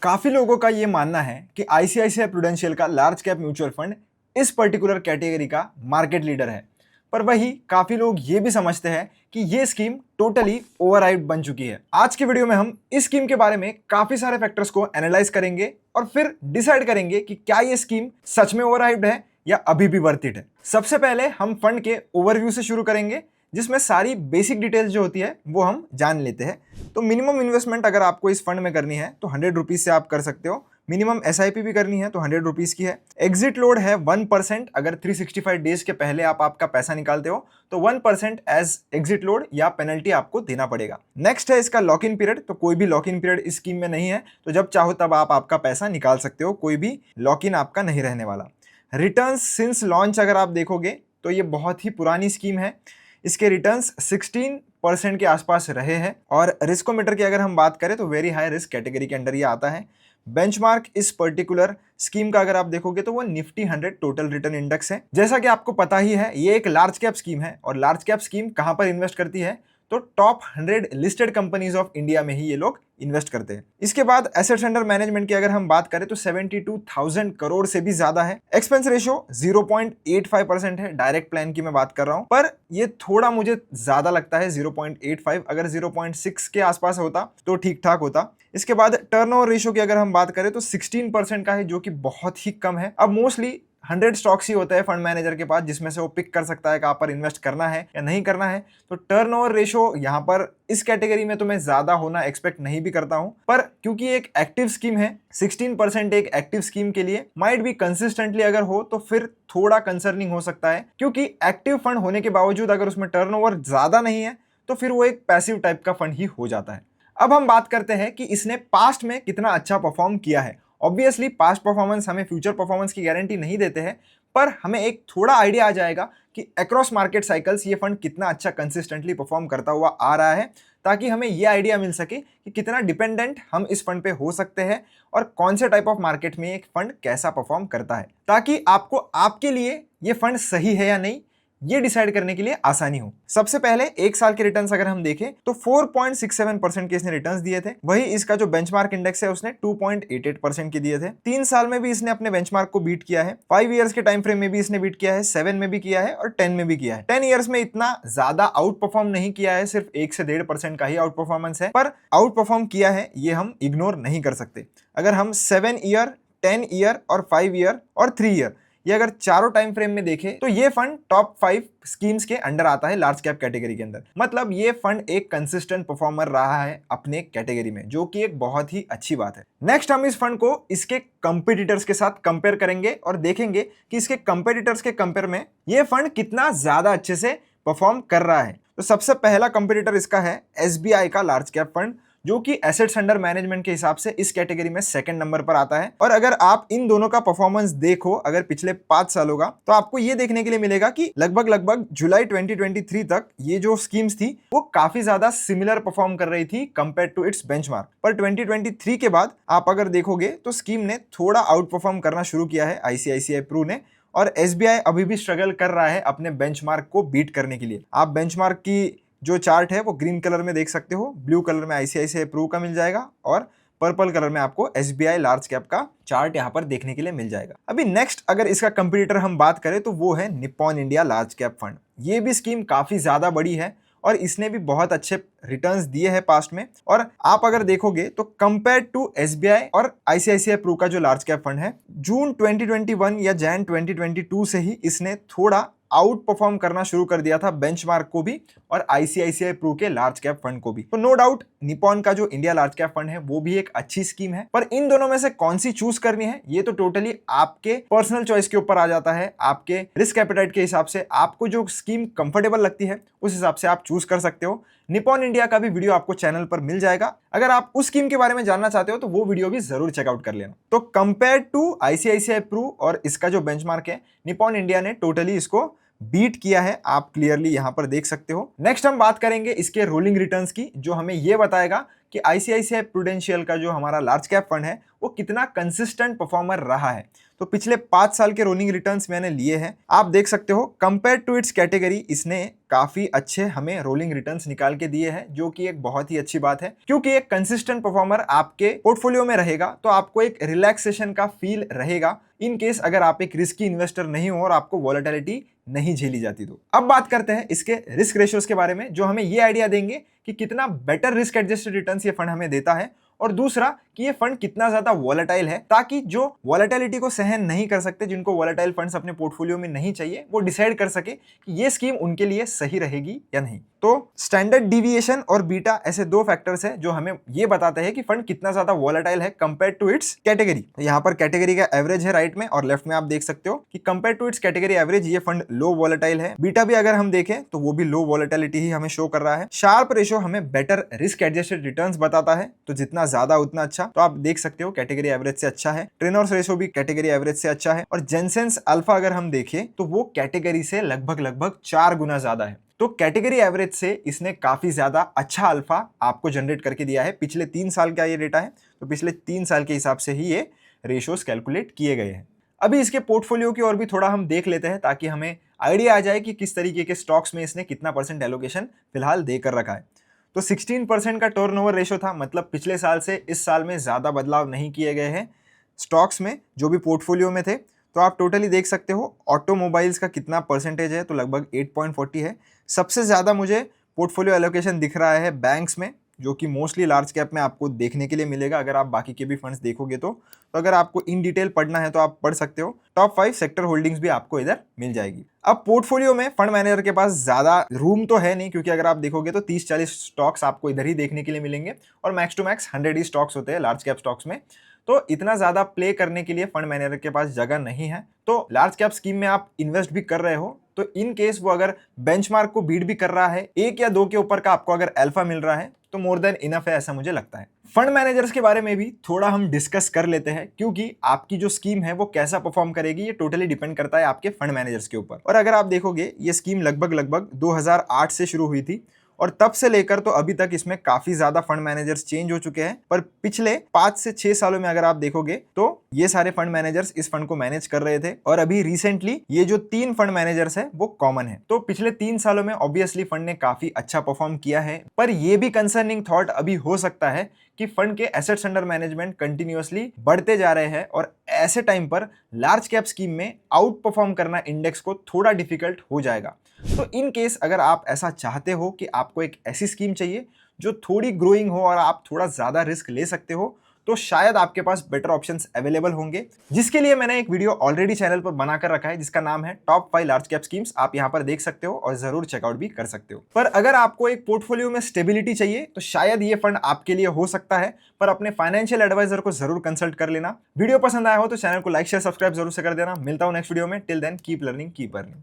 काफी लोगों का ये मानना है कि आईसीआईसीआई प्रूडेंशियल का लार्ज कैप म्यूचुअल फंड इस पर्टिकुलर कैटेगरी का मार्केट लीडर है। पर वही काफी लोग ये भी समझते हैं कि ये स्कीम टोटली ओवरहाइप्ड बन चुकी है। आज की वीडियो में हम इस स्कीम के बारे में काफी सारे फैक्टर्स को एनालाइज करेंगे और फिर डिसाइड करेंगे कि क्या ये स्कीम सच में ओवरहाइप्ड है या अभी भी वर्थ इट है। सबसे पहले हम फंड के ओवरव्यू से शुरू करेंगे, जिसमें सारी बेसिक डिटेल्स जो होती है वो हम जान लेते हैं। तो मिनिमम इन्वेस्टमेंट अगर आपको इस फंड में करनी है तो 100 रुपीज से आप कर सकते हो। मिनिमम एसआईपी भी करनी है तो 100 रुपीज की है। एग्जिट लोड है 1%। अगर 365 डेज के पहले आप आपका पैसा निकालते हो तो 1% एज एग्जिट लोड या पेनल्टी आपको देना पड़ेगा। नेक्स्ट है इसका लॉक इन पीरियड। तो कोई भी लॉक इन पीरियड इस स्कीम में नहीं है, तो जब चाहो तब आप आपका पैसा निकाल सकते हो, कोई भी लॉक इन आपका नहीं रहने वाला। रिटर्न्स सिंस लॉन्च अगर आप देखोगे तो ये बहुत ही पुरानी स्कीम है। इसके रिटर्न्स 16% के आसपास रहे हैं। और रिस्कोमीटर की अगर हम बात करें तो वेरी हाई रिस्क कैटेगरी के अंडर ये आता है। बेंचमार्क इस पर्टिकुलर स्कीम का अगर आप देखोगे तो वो निफ्टी 100 टोटल रिटर्न इंडेक्स है। जैसा कि आपको पता ही है, ये एक लार्ज कैप स्कीम है और लार्ज कैप स्कीम कहां पर इन्वेस्ट करती है तो top 100 listed companies of India में ही ये लोग इन्वेस्ट करते हैं। इसके बाद एसेट्स अंडर मैनेजमेंट की अगर हम बात करें तो 72,000 करोड़ से भी ज्यादा है। एक्सपेंस रेशियो 0.85% है। डायरेक्ट प्लान की मैं बात कर रहा हूं, पर ये थोड़ा मुझे ज्यादा लगता है 0.85। अगर 0.6 के आसपास होता तो ठीक ठाक होता। इसके बाद टर्नओवर रेशियो की अगर हम बात करें तो 16% का है, जो कि बहुत ही कम है। अब मोस्टली 100 स्टॉक्स ही होता है फंड मैनेजर के पास, जिसमें से वो पिक कर सकता है कहां पर इन्वेस्ट करना है या नहीं करना है। तो टर्नओवर रेशियो यहां पर इस कैटेगरी में तो मैं ज्यादा होना एक्सपेक्ट नहीं भी करता हूं, पर क्योंकि एक एक्टिव स्कीम है, 16% एक एक्टिव स्कीम के लिए माइट भी कंसिस्टेंटली अगर हो तो फिर थोड़ा कंसर्निंग हो सकता है। क्योंकि एक्टिव फंड होने के बावजूद अगर उसमें टर्नओवर ज्यादा नहीं है तो फिर वो एक पैसिव टाइप का फंड ही हो जाता है। अब हम बात करते हैं कि इसने पास्ट में कितना अच्छा परफॉर्म किया है। ऑब्वियसली पास्ट परफॉर्मेंस हमें फ्यूचर परफॉर्मेंस की गारंटी नहीं देते हैं, पर हमें एक थोड़ा आइडिया आ जाएगा कि अक्रॉस मार्केट साइकिल्स ये फंड कितना अच्छा कंसिस्टेंटली परफॉर्म करता हुआ आ रहा है, ताकि हमें ये आइडिया मिल सके कि कितना डिपेंडेंट हम इस फंड पे हो सकते हैं और कौन से टाइप ऑफ मार्केट में एक फंड कैसा परफॉर्म करता है, ताकि आपको आपके लिए ये फंड सही है या नहीं ये डिसाइड करने के लिए आसानी हो। सबसे पहले एक साल के रिटर्न्स अगर हम देखें तो 4.67% के इसने रिटर्न्स दिए थे। वही इसका जो बेंचमार्क इंडेक्स है उसने 2.88% के दिए थे। 3 साल में भी इसने अपने बेंचमार्क को बीट किया है। 5 इयर्स के टाइम फ्रेम में भी इसने बीट किया है, 7 में भी किया है और 10 में भी किया है। 10 इयर्स में इतना ज्यादा आउट परफॉर्म नहीं किया है, सिर्फ 1 से 1.5% का ही आउट परफॉर्मेंस है, पर आउट परफॉर्म किया है ये हम इग्नोर नहीं कर सकते। अगर हम 7 ईयर, 10 ईयर और 5 ईयर और 3 ईयर ये अगर चारों टाइम फ्रेम में देखें तो ये फंड टॉप 5 स्कीम्स के अंडर आता है लार्ज कैप कैटेगरी के अंदर। मतलब ये फंड एक कंसिस्टेंट परफॉर्मर रहा है अपने कैटेगरी में, जो कि एक बहुत ही अच्छी बात है। नेक्स्ट हम इस फंड को इसके कंपटीटर्स के साथ कंपेयर करेंगे और देखेंगे कि इसके कंपटीटर्स के कंपेयर में ये फंड कितना ज्यादा अच्छे से परफॉर्म कर रहा है। तो सबसे पहला कंपटीटर इसका है एसबीआई का लार्ज कैप फंड, जो कि एसेट्स अंडर मैनेजमेंट के हिसाब से इस कैटेगरी में सेकंड नंबर पर आता है। और अगर आप इन दोनों का परफॉर्मेंस देखो अगर पिछले 5 सालों का, तो आपको ये देखने के लिए मिलेगा कि लगभग जुलाई 2023 तक ये जो स्कीम्स थी वो काफी ज्यादा सिमिलर परफॉर्म कर रही थी कंपेयर टू इट्स बेंचमार्क। पर 2023 के बाद आप अगर देखोगे तो स्कीम ने थोड़ा आउट परफॉर्म करना शुरू किया है आईसीआईसीआई प्रू ने, और एसबीआई अभी भी स्ट्रगल कर रहा है अपने बेंचमार्क को बीट करने के लिए। आप बेंचमार्क की जो चार्ट है वो ग्रीन कलर में देख सकते हो, ब्लू कलर में आईसीआईसीआई प्रू का मिल जाएगा और पर्पल कलर में आपको एसबीआई लार्ज कैप का चार्ट यहाँ पर देखने के लिए मिल जाएगा। अभी नेक्स्ट अगर इसका कंपटीटर हम बात करें तो वो है Nippon India large cap fund. ये भी स्कीम काफी ज्यादा बड़ी है और इसने भी बहुत अच्छे रिटर्न्स दिए हैं पास्ट में। और आप अगर देखोगे तो कंपेयर टू एसबीआई और आईसीआईसीआई प्रू का जो लार्ज कैप फंड है, जून 2021 या जैन 2022 से ही इसने थोड़ा आउट परफॉर्म करना शुरू कर दिया था बेंचमार्क को भी और आईसीआईसीआई प्रू के लार्ज कैप फंड को भी। तो नो डाउट निप्पॉन का जो इंडिया लार्ज कैप फंड है वो भी एक अच्छी स्कीम है, पर इन दोनों में से कौन सी चूज करनी है ये तो टोटली आपके पर्सनल चॉइस के ऊपर आ जाता है। आपके रिस्क एपेटाइट के हिसाब से आपको जो स्कीम कंफर्टेबल लगती है उस हिसाब से आप चूज कर सकते हो। निप्पॉन इंडिया का भी वीडियो आपको चैनल पर मिल जाएगा। अगर आप उस स्कीम के बारे में जानना चाहते हो तो वो वीडियो भी जरूर चेकआउट कर लेना। तो कंपेयर टू आईसीआईसीआई प्रू और इसका जो बेंचमार्क है, निप्पॉन इंडिया ने टोटली इसको बीट किया है, आप क्लियरली यहां पर देख सकते हो। नेक्स्ट हम बात करेंगे इसके रोलिंग रिटर्न्स की, जो हमें यह बताएगा कि आईसीआईसीआई प्रूडेंशियल का जो हमारा लार्ज कैप फंड है वो कितना कंसिस्टेंट परफॉर्मर रहा है। तो पिछले 5 साल के रोलिंग रिटर्न्स मैंने लिए हैं, आप देख सकते हो कंपेयर टू इट्स कैटेगरी इसने काफी अच्छे हमें रोलिंग रिटर्न्स निकाल के दिए हैं, जो कि एक बहुत ही अच्छी बात है, क्योंकि एक कंसिस्टेंट परफॉर्मर आपके पोर्टफोलियो में रहेगा तो आपको एक रिलैक्सेशन का फील रहेगा इन केस अगर आप एक रिस्की इन्वेस्टर नहीं हो और आपको वॉलेटिलिटी नहीं झेली जाती। तो अब बात करते हैं इसके रिस्क रेशियोज के बारे में, जो हमें ये आइडिया देंगे कि कितना बेटर रिस्क एडजस्टेड रिटर्न्स ये फंड हमें देता है, और दूसरा कि ये फंड कितना ज्यादा वॉलेटाइल है, ताकि जो वॉलेटिलिटी को सहन नहीं कर सकते, जिनको वॉलेटाइल फंड्स अपने पोर्टफोलियो में नहीं चाहिए, वो डिसाइड कर सके कि ये स्कीम उनके लिए सही रहेगी या नहीं। तो स्टैंडर्ड डिविएशन और बीटा ऐसे दो फैक्टर्स हैं जो हमें ये बताते हैं कि फंड कितना ज्यादा वॉलेटाइल है कंपेयर टू इट्स कैटेगरी। तो यहाँ पर कैटेगरी का एवरेज है राइट में, और लेफ्ट में आप देख सकते हो कि compare to its category average ये फंड लो वॉलेटाइल है। बीटा भी अगर हम देखें तो वो भी लो वॉलेटिलिटी ही हमें शो कर रहा है। शार्प रेशो हमें बेटर रिस्क एडजस्टेड रिटर्न्स बताता है, तो जितना ज्यादा उतना अच्छा। तो आप देख सकते हो कैटेगरी एवरेज से अच्छा है। ट्रेनर्स रेशो भी कैटेगरी एवरेज से अच्छा है, और जेनसेंस अल्फा अगर हम देखें तो वो कैटेगरी से लगभग 4 गुना ज्यादा है। तो कैटेगरी एवरेज से इसने काफी ज्यादा अच्छा अल्फा आपको जनरेट करके दिया है। पिछले 3 साल का ये डेटा है, तो पिछले 3 साल के हिसाब से ही ये रेशियोज कैलकुलेट किए गए हैं। अभी इसके पोर्टफोलियो की और भी थोड़ा हम देख लेते हैं, ताकि हमें आइडिया आ जाए कि किस तरीके के स्टॉक्स में इसने कितना परसेंट एलोकेशन फिलहाल देकर रखा है। तो 16% का टर्नओवर रेशो था, मतलब पिछले साल से इस साल में ज्यादा बदलाव नहीं किए गए हैं स्टॉक्स में जो भी पोर्टफोलियो में थे। तो आप टोटली देख सकते हो ऑटोमोबाइल्स का कितना परसेंटेज है, तो लगभग 8.40 है। सबसे ज़्यादा मुझे पोर्टफोलियो एलोकेशन दिख रहा है बैंक्स में, जो कि मोस्टली लार्ज कैप में आपको देखने के लिए मिलेगा अगर आप बाकी के भी फंड्स देखोगे तो अगर आपको इन डिटेल पढ़ना है तो आप पढ़ सकते हो। टॉप 5 सेक्टर होल्डिंग्स भी आपको इधर मिल जाएगी। अब पोर्टफोलियो में फंड मैनेजर के पास ज़्यादा रूम तो है नहीं, क्योंकि अगर आप देखोगे तो 30-40 स्टॉक्स आपको इधर ही देखने के लिए मिलेंगे, और मैक्स टू मैक्स 100 ही स्टॉक्स होते हैं लार्ज कैप स्टॉक्स में। तो इतना ज्यादा प्ले करने के लिए फंड मैनेजर के पास जगह नहीं है। तो लार्ज कैप स्कीम में आप इन्वेस्ट भी कर रहे हो, तो इन केस वो अगर बेंचमार्क को बीट भी कर रहा है, 1 या 2 के ऊपर का आपको अगर अल्फा मिल रहा है, तो मोर देन इनफ है, ऐसा मुझे लगता है। फंड मैनेजर्स के बारे में भी थोड़ा हम डिस्कस कर लेते हैं, क्योंकि आपकी जो स्कीम है वो कैसा परफॉर्म करेगी ये टोटली डिपेंड करता है आपके फंड मैनेजर्स के ऊपर। और अगर आप देखोगे ये स्कीम लगभग 2008 से शुरू हुई थी, और तब से लेकर तो अभी तक इसमें काफी ज्यादा फंड मैनेजर्स चेंज हो चुके हैं। पर पिछले 5 से 6 सालों में अगर आप देखोगे तो ये सारे फंड मैनेजर्स इस फंड को मैनेज कर रहे थे, और अभी रिसेंटली ये जो 3 फंड मैनेजर्स हैं वो कॉमन है। तो पिछले 3 सालों में ऑब्वियसली फंड ने काफी अच्छा परफॉर्म किया है, पर यह भी कंसर्निंग थॉट अभी हो सकता है कि फंड के एसेट्स अंडर मैनेजमेंट कंटिन्यूअसली बढ़ते जा रहे हैं, और ऐसे टाइम पर लार्ज कैप स्कीम में आउट परफॉर्म करना इंडेक्स को थोड़ा डिफिकल्ट हो जाएगा। तो इन केस अगर आप ऐसा चाहते हो कि आपको एक ऐसी स्कीम चाहिए जो थोड़ी ग्रोइंग हो और आप थोड़ा ज्यादा रिस्क ले सकते हो, तो शायद आपके पास बेटर ऑप्शंस अवेलेबल होंगे, जिसके लिए मैंने एक वीडियो ऑलरेडी चैनल पर बनाकर रखा है जिसका नाम है टॉप 5 लार्ज कैप स्कीम्स। आप यहां पर देख सकते हो और जरूर चेकआउट भी कर सकते हो। पर अगर आपको एक पोर्टफोलियो में स्टेबिलिटी चाहिए तो शायद ये फंड आपके लिए हो सकता है, पर अपने फाइनेंशियल एडवाइजर को जरूर कंसल्ट कर लेना। वीडियो पसंद आया हो तो चैनल को लाइक शेयर सब्सक्राइब जरूर से कर देना। मिलता हूं नेक्स्ट वीडियो में। Till then keep learning keep earning.